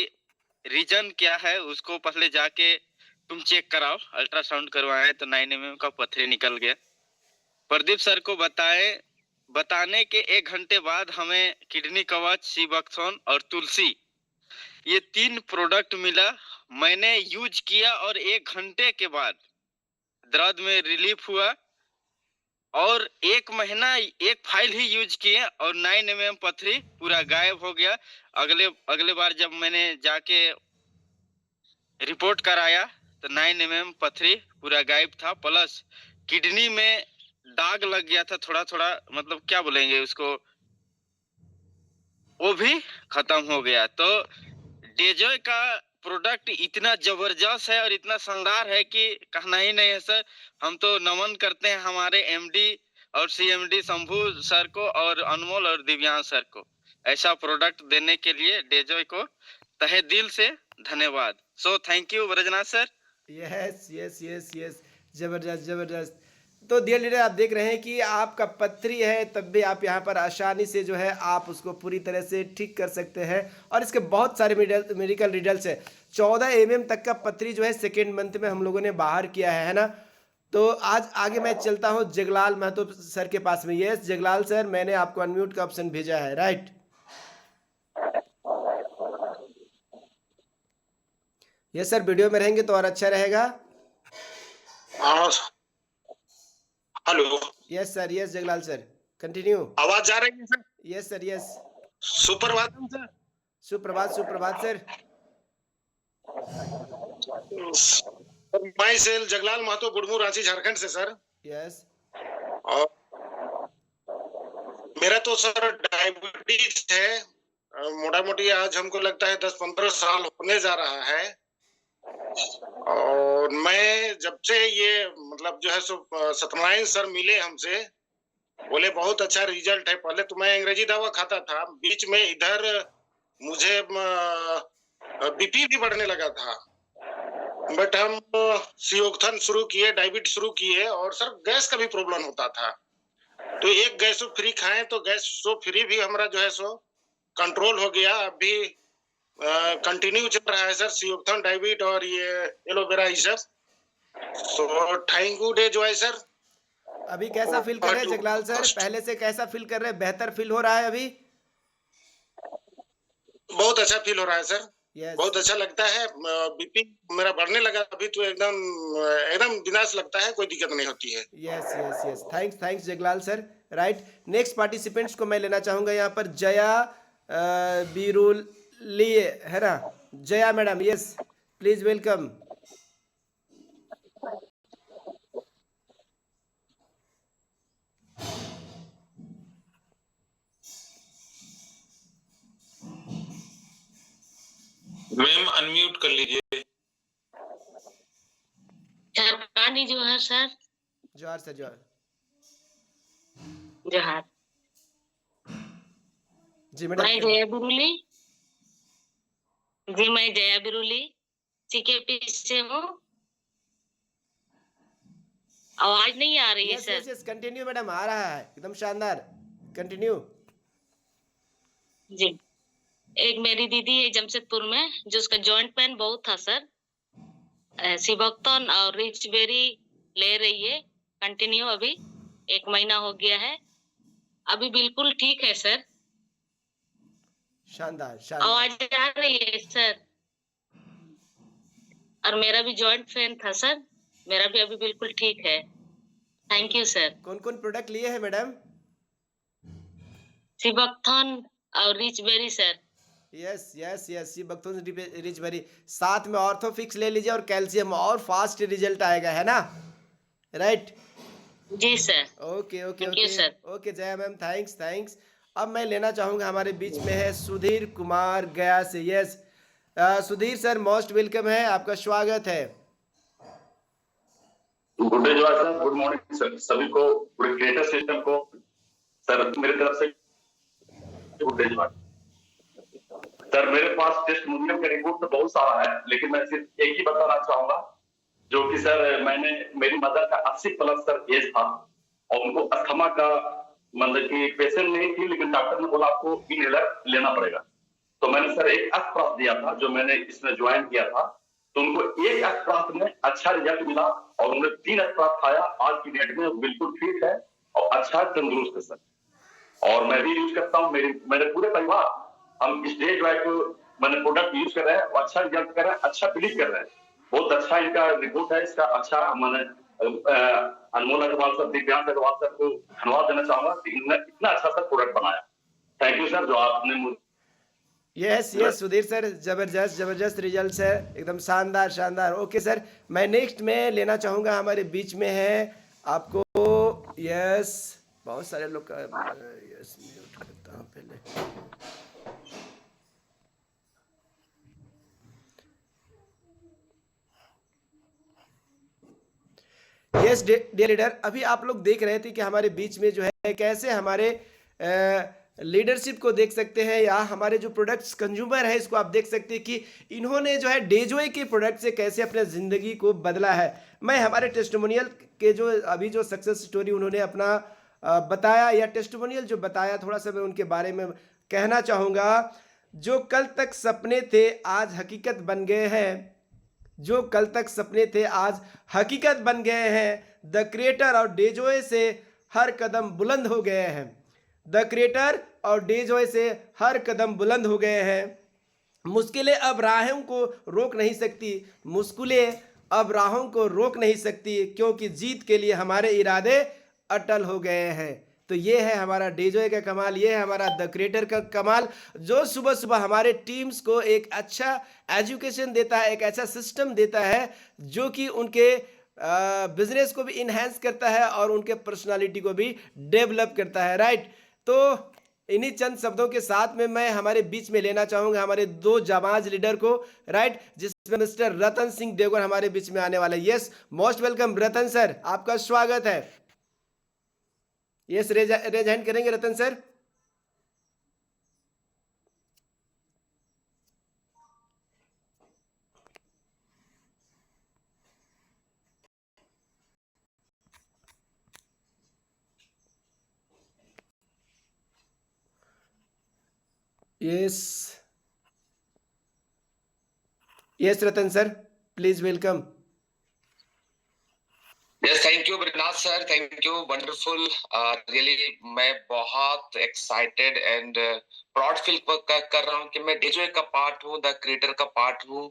रीजन क्या है उसको पहले जाके तुम चेक कराओ। अल्ट्रासाउंड करवाए तो 9 mm का पथरी निकल गया। प्रदीप सर को बताने के 1 घंटे बाद हमें किडनी कवच, सीबक्सोन और तुलसी, ये 3 प्रोडक्ट मिला। मैंने यूज किया और 1 घंटे के बाद दर्द में रिलीफ हुआ, और 1 महीना 1 फाइल ही यूज किए और 9 mm पथरी पूरा गायब हो गया। अगले बार जब मैंने जाके रिपोर्ट कराया तो 9 mm पथरी पूरा गायब था, प्लस किडनी में दाग लग गया था थोड़ा थोड़ा, मतलब क्या बोलेंगे उसको, वो भी खत्म हो गया। तो डेजॉय का प्रोडक्ट इतना जबरदस्त है और इतना शानदार है कि कहना ही नहीं है सर। हम तो नमन करते हैं हमारे एमडी और सीएमडी शंभू सर को और अनमोल और दिव्यांश सर को, ऐसा प्रोडक्ट देने के लिए डेजॉय को तहे दिल से धन्यवाद। सो thank you Brajnath sir. Yes yes yes yes, जबरदस्त जबरदस्त। तो डियर लीडर, आप देख रहे हैं कि आपका पथरी है, तब भी आप यहाँ पर आसानी से जो है आप उसको पूरी तरह से ठीक कर सकते हैं, और इसके बहुत सारे मेडिकल रिजल्ट्स है। 14 mm तक का पथरी जो है सेकेंड मंथ में हम लोगों ने बाहर किया है ना। तो आज आगे मैं चलता हूँ जगलाल महतो सर के पास में। यस जगलाल सर, मैंने आपको अनम्यूट का ऑप्शन भेजा है, राइट? यस सर, वीडियो में रहेंगे तो और अच्छा रहेगा। Hello. Yes sir, yes Jaglal sir, continue. आवाज जा रही है सर? Yes sir, yes. सुप्रभात सर। सुप्रभात सुप्रभात सर। माई सेल जगलाल महतो, गुड़मू, रांची, झारखंड से सर। यस। और मेरा तो सर डायबिटीज है, मोटा मोटी आज हमको लगता है 10-15 साल होने जा रहा है। और मैं जब से ये मतलब जो है सत्यनारायण सर मिले हमसे, बोले बहुत अच्छा रिजल्ट है। पहले तो मैं अंग्रेजी दवा खाता था, बीच में इधर मुझे बीपी भी बढ़ने लगा था, बट हम सियोक्थन शुरू किए, डायबिट शुरू किए, और सर गैस का भी प्रॉब्लम होता था। तो एक गैसो फ्री खाएं तो गैसो फ्री भी हमारा जो है सो कंट्रोल हो गया। अभी कंटिन्यू चल रहा है सर सियोक्थन, डायबिट और ये एलोवेरा ये सब। सो थैंक यू डे जो है सर। अभी कैसा फील कर रहे हैं जगलाल सर? पहले से कैसा फील कर रहे हैं? बेहतर फील हो रहा है अभी? बहुत अच्छा फील हो रहा है सर। yes. बहुत अच्छा लगता है। बीपी मेरा बढ़ने लगा, अभी तो एकदम एकदम बिंदास लगता है, कोई दिक्कत नहीं होती है। Yes yes yes, thanks thanks Jaglal sir, right. Next participants को मैं लेना चाहूंगा यहाँ पर, जया बिरुली है ना? Jaya madam, yes please welcome. Ma'am unmute कर लीजिए। झारखंडी जोहर सर। जोहर सर, जोहर। जोहर। जी मैडम। मैं जया बिरुली। जी मैं जया बिरुली सीकेपी से हूँ। आवाज नहीं आ रही है sir. Yes yes, continue madam, आ रहा है एकदम शानदार, कंटिन्यू। जी, एक मेरी दीदी है जमशेदपुर में, जो उसका जॉइंट पेन बहुत था सर, सिबोक्टन और रिचबेरी ले रही है कंटिन्यू, अभी 1 महीना हो गया है, अभी बिल्कुल ठीक है सर। शानदार शानदार। आवाज आ रही है सर। और मेरा भी जॉइंट पेन था सर, मेरा भी अभी बिल्कुल ठीक है। Thank you sir. कौन कौन प्रोडक्ट लिए हैं मैडम? सिबोक्टन और रिचबेरी सर। यस यस यस, सिबोक्टन रिचबेरी, साथ में ऑर्थोफिक्स ले लीजिए और कैल्शियम, और फास्ट रिजल्ट आएगा, है ना? राइट। जी sir. Okay okay thank you sir. Okay Jaya ma'am, thanks thanks. अब मैं लेना चाहूंगा, हमारे बीच में है सुधीर कुमार गया से। Yes Sudhir sir, most welcome है, आपका स्वागत है। Good day sir, good morning sir, सभी को, पूरे क्रिएटर सिस्टम को सर मेरी तरफ से गुड डे। सर मेरे पास टेस्टिमोनियल का रिपोर्ट तो बहुत सारा है, लेकिन मैं सिर्फ एक ही बताना चाहूंगा, जो कि सर मेरी मदर का 80+ सर एज था, और उनको अस्थमा का मतलब कि पेशेंट नहीं थी, लेकिन डॉक्टर ने बोला आपको इनहेलर लेना पड़ेगा। तो मैंने सर एक अस्पताल दिया था, जो मैंने इसमें ज्वाइन किया था, तो उनको एक अस्पताल में अच्छा रिजल्ट मिला, और उन्होंने 3 अस्पताल खाया, आज की डेट में बिल्कुल ठीक है और अच्छा तंदुरुस्त है सर। और मैं भी यूज करता हूँ, मेरे पूरे परिवार हम स्टेज वाइज मैंने प्रोडक्ट यूज कर रहे हैं, और अच्छा रिजल्ट कर रहे हैं, अच्छा बिलीव कर रहे हैं। बहुत अच्छा इनका रिपोर्ट है, इसका अच्छा मैंने अनमोल अग्रवाल सर, दिव्यांश अग्रवाल सर को धन्यवाद देना चाहूंगा कि इन्होंने इतना अच्छा सा प्रोडक्ट बनाया। थैंक यू सर, जो आपने मुझे। यस यस सुधीर सर, जबरदस्त जबरदस्त रिजल्ट है, एकदम शानदार शानदार। ओके सर, मैं नेक्स्ट में लेना चाहूँगा, हमारे बीच में है आपको, यस बहुत सारे लोग का, यस म्यूट करता हूँ पहले। यस डियर लीडर, अभी आप लोग देख रहे थे कि हमारे बीच में जो है कैसे हमारे लीडरशिप को देख सकते हैं या हमारे जो प्रोडक्ट्स कंज्यूमर है इसको आप देख सकते हैं कि इन्होंने जो है डेजोए के प्रोडक्ट से कैसे अपने ज़िंदगी को बदला है। मैं हमारे टेस्टिमोनियल के जो अभी जो सक्सेस स्टोरी उन्होंने अपना बताया या टेस्टिमोनियल जो बताया, थोड़ा सा मैं उनके बारे में कहना चाहूँगा। जो कल तक सपने थे आज हकीकत बन गए हैं, जो कल तक सपने थे आज हकीकत बन गए हैं। द क्रिएटर और डेजोए से हर कदम बुलंद हो गए हैं। द क्रिएटर और डेजोए से हर कदम बुलंद हो गए हैं। मुश्किलें अब राहों को रोक नहीं सकती, मुश्किलें अब राहों को रोक नहीं सकती, क्योंकि जीत के लिए हमारे इरादे अटल हो गए हैं। तो ये है हमारा डेजोए का कमाल, ये है हमारा द क्रिएटर का कमाल, जो सुबह सुबह हमारे टीम्स को एक अच्छा एजुकेशन देता है, एक ऐसा सिस्टम देता है जो कि उनके बिजनेस को भी इन्हेंस करता है और उनके पर्सनालिटी को भी डेवलप करता है। राइट, तो इन्हीं चंद शब्दों के साथ में मैं हमारे बीच में लेना चाहूँगा हमारे दो जाबाज लीडर को। राइट, जिसमें मिस्टर रतन सिंह देवगन हमारे बीच में आने वाले। Yes, most welcome Ratan sir, आपका स्वागत है। यस, रेज हैंड करेंगे Ratan sir. Yes yes Ratan sir, please welcome. Yes, thank you Brinath sir, thank you, wonderful. Really मैं बहुत एक्साइटेड एंड प्राउड फील कर रहा हूँ कि मैं डेजोए का पार्ट हूँ, द क्रिएटर का पार्ट हूँ।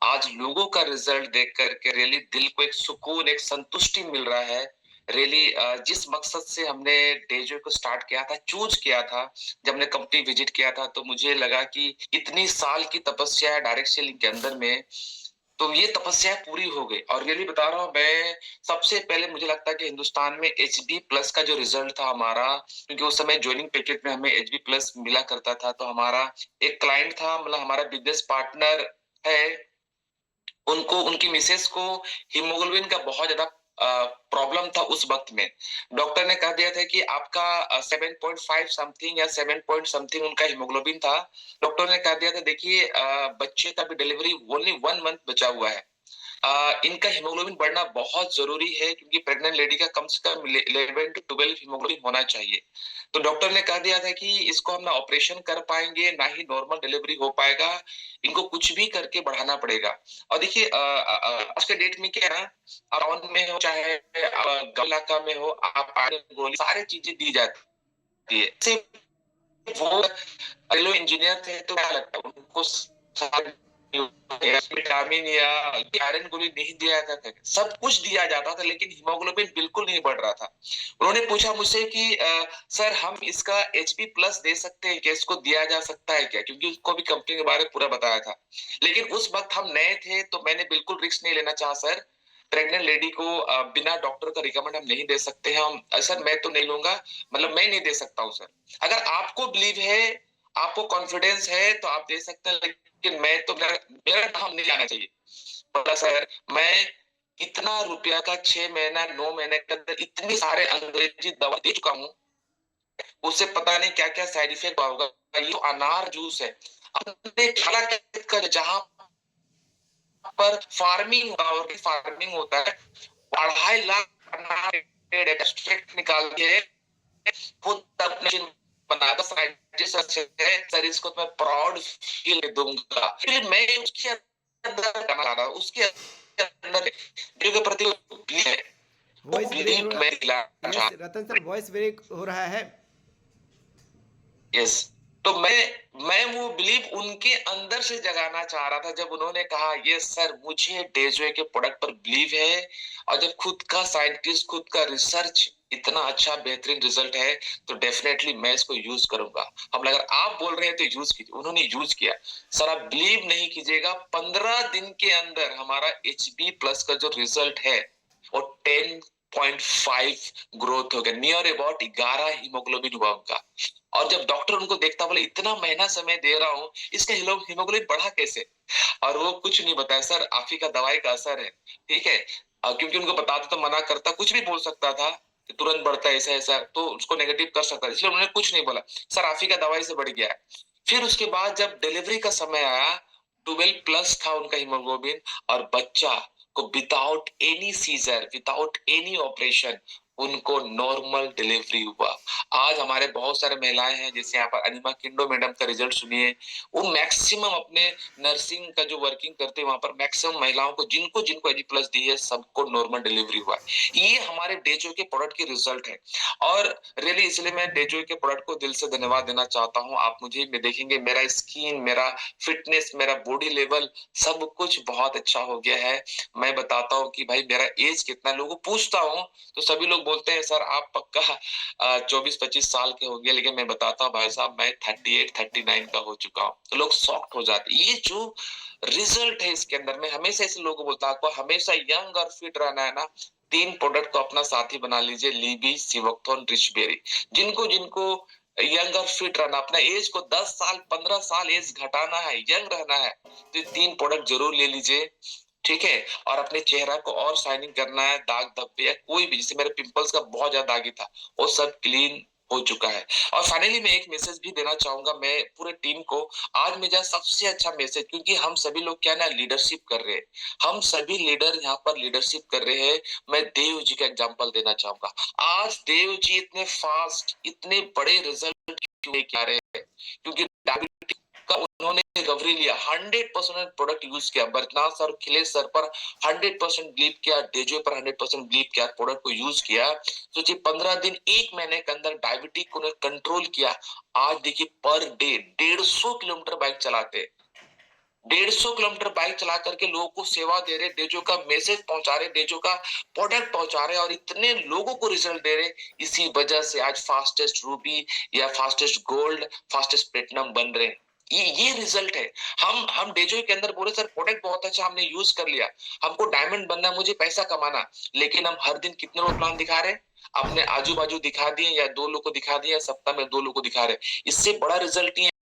आज लोगों का रिजल्ट देख करके रियली दिल को एक सुकून, एक संतुष्टि मिल रहा है। रियली जिस मकसद से हमने डेजोए को स्टार्ट किया था, चूज किया था, जब हमने कंपनी विजिट किया था, तो मुझे लगा कि इतनी साल की तपस्या है डायरेक्ट सेलिंग के अंदर में, तो ये तपस्या पूरी हो गई। और रियली बता रहा हूँ, मैं सबसे पहले मुझे लगता है कि हिंदुस्तान में HB प्लस का जो रिजल्ट था हमारा, क्योंकि उस समय ज्वाइनिंग पैकेज में हमें HB प्लस मिला करता था, तो हमारा एक क्लाइंट था, मतलब हमारा बिजनेस पार्टनर है, उनको, उनकी मिसेस को हीमोग्लोबिन का बहुत ज्यादा प्रॉब्लम था उस वक्त में। डॉक्टर ने कह दिया था कि आपका 7.5 समथिंग या 7 पॉइंट समथिंग उनका हीमोग्लोबिन था। डॉक्टर ने कह दिया था देखिए बच्चे का भी डिलीवरी ओनली 1 मंथ बचा हुआ है, इनका हीमोग्लोबिन बढ़ना बहुत जरूरी है, क्योंकि प्रेग्नेंट लेडी का कम से कम 11 to 12 हीमोग्लोबिन होना चाहिए। तो डॉक्टर ने कह दिया था कि इसको हम ना ऑपरेशन कर पाएंगे, ना ही नॉर्मल डिलीवरी हो पाएगा, इनको कुछ भी करके बढ़ाना पड़ेगा। और देखिए आज के डेट में क्या है, टाउन में हो चाहे गाँव इलाका में हो, आप गोली सारी चीजें दी जाती है। वो हेलो इंजीनियर थे तो क्या लगता है उनको विटामिन या आयरन गोली नहीं दिया जाता था, सब कुछ दिया जाता था, लेकिन हीमोग्लोबिन बिल्कुल नहीं बढ़ रहा था। उन्होंने पूछा मुझसे कि सर हम इसका HB प्लस दे सकते हैं क्या, इसको दिया जा सकता है क्या, क्योंकि उसको भी कंपनी के बारे में पूरा बताया था। लेकिन उस वक्त हम नए थे, तो मैंने बिल्कुल रिस्क नहीं लेना चाहा। सर प्रेग्नेंट लेडी को बिना डॉक्टर का रिकमेंड हम नहीं दे सकते हैं, हम सर मैं तो नहीं लूंगा, मतलब मैं नहीं दे सकता हूँ सर। अगर आपको बिलीव है, आपको कॉन्फिडेंस है तो आप दे सकते हैं, लेकिन मैं तो मेरा नाम नहीं आना चाहिए। बोला सर मैं इतना रुपया का 6 महीना 9 महीने के अंदर इतनी सारे अंग्रेजी दवा दे चुका हूँ, उससे पता नहीं क्या क्या साइड इफेक्ट होगा। ये तो अनार जूस है, अपने कर जहां पर फार्मिंग होता है, 2.5 लाख अनार एक्सट्रैक्ट निकाल के खुद अपने बनाता सर, इसको मैं प्राउड फील दूंगा। फिर मैं उसके अंदर करना चाह रहा हूँ, उसके अंदर के प्रति रतन सर वॉइस ब्रेक हो रहा है। यस, तो मैं वो बिलीव उनके अंदर से जगाना चाह रहा था, जब उन्होंने कहा ये सर मुझे डेजोए के प्रोडक्ट पर बिलीव है, और जब खुद का साइंटिस्ट, खुद का रिसर्च इतना अच्छा बेहतरीन रिजल्ट है, तो डेफिनेटली मैं इसको यूज करूंगा। हम अगर आप बोल रहे हैं तो यूज कीजिए। उन्होंने यूज किया। सर आप बिलीव नहीं कीजिएगा, 15 दिन के अंदर हमारा HB प्लस का जो रिजल्ट है वो 10.5 ग्रोथ हो गया, नियर अबाउट 11 हीमोग्लोबिन हुआ उनका। और जब डॉक्टर उनको देखता, बोले इतना महीना समय दे रहा हूँ, इसका हीमोग्लोबिन बढ़ा कैसे? और वो कुछ नहीं बताया, सर आप ही का दवाई का असर है, ठीक है। क्योंकि उनको बताता तो मना करता, कुछ भी बोल सकता था, कि तुरंत बढ़ता है ऐसा ऐसा, तो उसको नेगेटिव कर सकता है, इसलिए उन्होंने कुछ नहीं बोला, सर आप ही का दवाई से बढ़ गया है। फिर उसके बाद जब डिलीवरी का समय आया, 12+ था उनका हीमोग्लोबिन, और बच्चा को without any caesar, without any operation उनको नॉर्मल डिलीवरी हुआ। आज हमारे बहुत सारे महिलाएं हैं, जैसे यहाँ पर अनिमा किंडो मैडम का रिजल्ट सुनिए, वो मैक्सिमम अपने नर्सिंग का जो वर्किंग करते हैं वहां पर मैक्सिमम महिलाओं को जिनको जिनको एजी+ दी है सबको नॉर्मल डिलीवरी हुआ है। ये हमारे डेजो के प्रोडक्ट के रिजल्ट है, और रियली इसलिए मैं डेजो के प्रोडक्ट को दिल से धन्यवाद देना चाहता हूँ। आप मुझे देखेंगे, मेरा स्किन, मेरा फिटनेस, मेरा बॉडी लेवल सब कुछ बहुत अच्छा हो गया है। मैं बताता हूँ कि भाई मेरा एज कितना, लोगों को पूछता हूँ तो सभी लोग बोलते हैं सर आप पक्का 24-25 साल के हो गए, लेकिन मैं बताता हूँ भाई साहब मैं 38-39 का हो चुका हूँ। तो लोग शॉक्ड हो जाते हैं। ये जो रिजल्ट है इसके अंदर, में हमेशा ऐसे लोगों को बोलता हूँ हमेशा यंग और फिट रहना है ना, 3 प्रोडक्ट को अपना साथी बना लीजिए, लीबी, सिवोक्थोन, रिचबेरी। जिनको जिनको यंग और फिट रहना, अपना एज को 10 साल 15 साल एज घटाना है, यंग रहना है, तो 3 प्रोडक्ट जरूर ले लीजिए, ठीक है। और अपने चेहरा को और शाइनिंग करना है, दाग धब्बे या कोई भी, जैसे मेरे पिंपल्स का बहुत ज्यादा दागी था, वो सब क्लीन हो चुका है। और फाइनली मैं एक मैसेज भी देना चाहूंगा मैं पूरे टीम को, आज मेरा सबसे अच्छा मैसेज, क्योंकि हम सभी लोग क्या ना लीडरशिप कर रहे हैं, हम सभी लीडर यहाँ पर लीडरशिप कर रहे हैं। मैं देव जी का एग्जांपल देना चाहूंगा। आज देव जी इतने फास्ट, इतने बड़े रिजल्ट क्यों लेके आ रहे हैं, क्योंकि डायबिटीज का उन्होंने रिकवरी लिया, 100% प्रोडक्ट यूज किया, बरनाथ सर, खिलेश सर पर 100% बिलीव किया, डेजो पर 100% बिलीव किया, प्रोडक्ट को यूज किया। सोचिए 15 दिन 1 महीने के अंदर डायबिटीज को कंट्रोल किया। आज देखिए पर डे 150 किलोमीटर बाइक चलाते, 150 किलोमीटर बाइक चला करके लोगों को सेवा दे रहे, डेजो का मैसेज पहुंचा रहे, डेजो का प्रोडक्ट पहुंचा रहे, और इतने लोगों को रिजल्ट दे रहे। इसी वजह से आज फास्टेस्ट रूबी या फास्टेस्ट गोल्ड, फास्टेस्ट प्लेटिनम बन रहे हैं। ये रिजल्ट है। हम डेजो के अंदर बोले सर प्रोडक्ट बहुत अच्छा हमने यूज कर लिया, हमको डायमंड बनना, मुझे पैसा कमाना, लेकिन हम हर दिन कितने लोग प्लान दिखा रहे हैं, अपने आजू बाजू दिखा दिए, या 2 लोग को दिखा दिए, या सप्ताह में 2 लोग को दिखा रहे। इससे बड़ा रिजल्ट नहीं है